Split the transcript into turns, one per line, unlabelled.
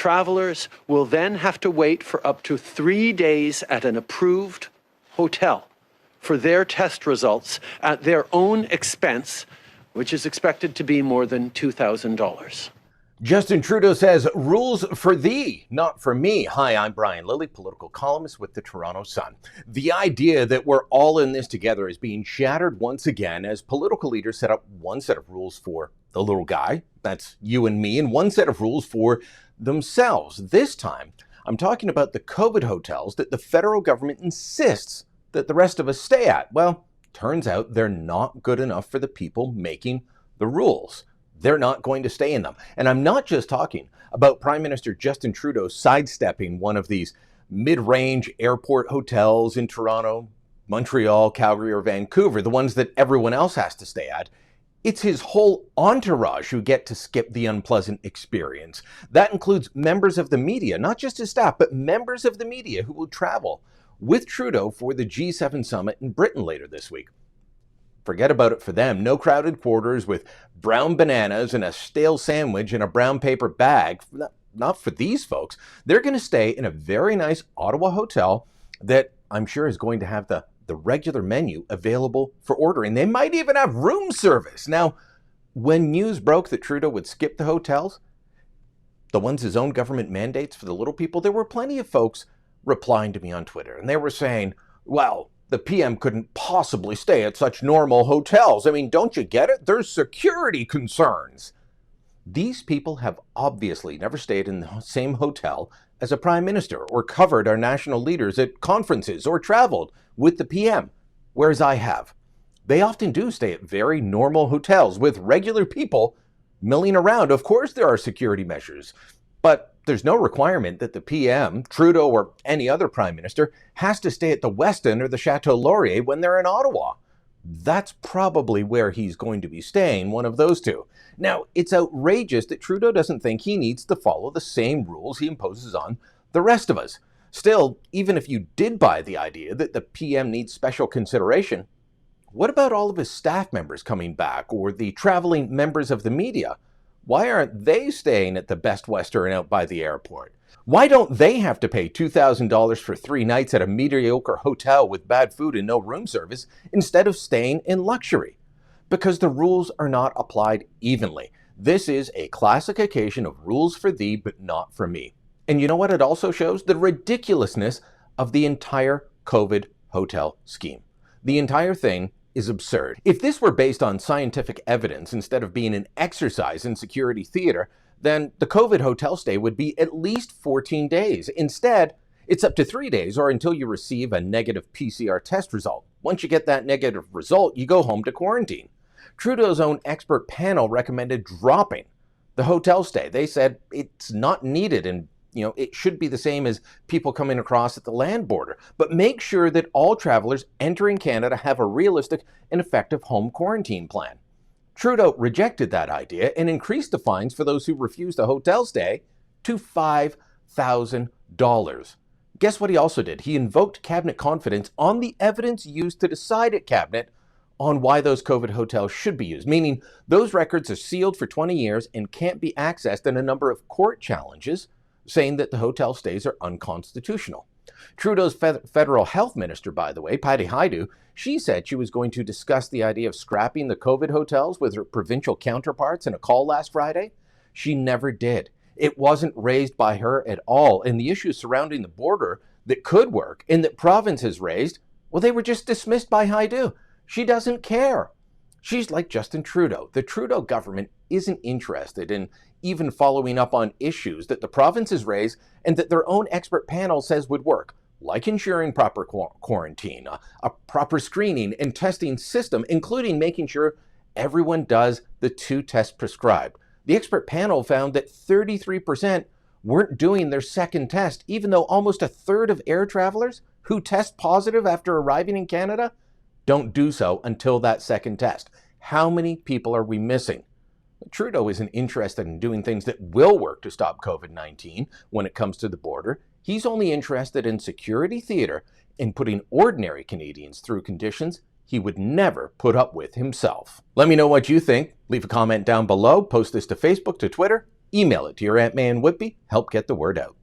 Travelers will then have to wait for up to 3 days at an approved hotel for their test results at their own expense, which is expected to be more than $2,000.
Justin Trudeau says, rules for thee, not for me. Hi, I'm Brian Lilley, political columnist with the Toronto Sun. The idea that we're all in this together is being shattered once again as political leaders set up one set of rules for the little guy, that's you and me, and one set of rules for themselves. This time, I'm talking about the COVID hotels that the federal government insists that the rest of us stay at. Well, turns out they're not good enough for the people making the rules. They're not going to stay in them. And I'm not just talking about Prime Minister Justin Trudeau sidestepping one of these mid-range airport hotels in Toronto, Montreal, Calgary, or Vancouver, the ones that everyone else has to stay at. It's his whole entourage who get to skip the unpleasant experience. That includes members of the media, not just his staff, but members of the media who will travel with Trudeau for the G7 summit in Britain later this week. Forget about it for them. No crowded quarters with brown bananas and a stale sandwich in a brown paper bag. Not for these folks. They're going to stay in a very nice Ottawa hotel that I'm sure is going to have the regular menu available for ordering. They might even have room service. Now, when news broke that Trudeau would skip the hotels, the ones his own government mandates for the little people, there were plenty of folks replying to me on Twitter. And they were saying, well, the PM couldn't possibly stay at such normal hotels. I mean, don't you get it? There's security concerns. These people have obviously never stayed in the same hotel as a prime minister or covered our national leaders at conferences or traveled with the PM, whereas I have. They often do stay at very normal hotels with regular people milling around. Of course, there are security measures, but there's no requirement that the PM, Trudeau, or any other prime minister has to stay at the Westin or the Chateau Laurier when they're in Ottawa. That's probably where he's going to be staying, one of those two. Now, it's outrageous that Trudeau doesn't think he needs to follow the same rules he imposes on the rest of us. Still, even if you did buy the idea that the PM needs special consideration, what about all of his staff members coming back or the traveling members of the media? Why aren't they staying at the Best Western out by the airport? Why don't they have to pay $2,000 for 3 nights at a mediocre hotel with bad food and no room service instead of staying in luxury? Because the rules are not applied evenly. This is a classic occasion of rules for thee, but not for me. And you know what it also shows? The ridiculousness of the entire COVID hotel scheme. The entire thing is absurd. If this were based on scientific evidence instead of being an exercise in security theater, then the COVID hotel stay would be at least 14 days. Instead, it's up to 3 days or until you receive a negative PCR test result. Once you get that negative result, you go home to quarantine. Trudeau's own expert panel recommended dropping the hotel stay. They said it's not needed and it should be the same as people coming across at the land border. But make sure that all travelers entering Canada have a realistic and effective home quarantine plan. Trudeau rejected that idea and increased the fines for those who refused a hotel stay to $5,000. Guess what he also did? He invoked cabinet confidence on the evidence used to decide at cabinet on why those COVID hotels should be used, meaning those records are sealed for 20 years and can't be accessed in a number of court challenges, saying that the hotel stays are unconstitutional. Trudeau's federal health minister, by the way, Patty Hajdu, she said she was going to discuss the idea of scrapping the COVID hotels with her provincial counterparts in a call last Friday. She never did. It wasn't raised by her at all. And the issues surrounding the border that could work and that provinces raised, well, they were just dismissed by Hajdu. She doesn't care. She's like Justin Trudeau. The Trudeau government isn't interested in even following up on issues that the provinces raise and that their own expert panel says would work, like ensuring proper quarantine, a proper screening and testing system, including making sure everyone does the 2 tests prescribed. The expert panel found that 33% weren't doing their second test, even though almost a third of air travelers who test positive after arriving in Canada don't do so until that second test. How many people are we missing? Trudeau isn't interested in doing things that will work to stop COVID-19 when it comes to the border. He's only interested in security theater and putting ordinary Canadians through conditions he would never put up with himself. Let me know what you think. Leave a comment down below, post this to Facebook, to Twitter, Email it to your Aunt May and Whitby. Help get the word out.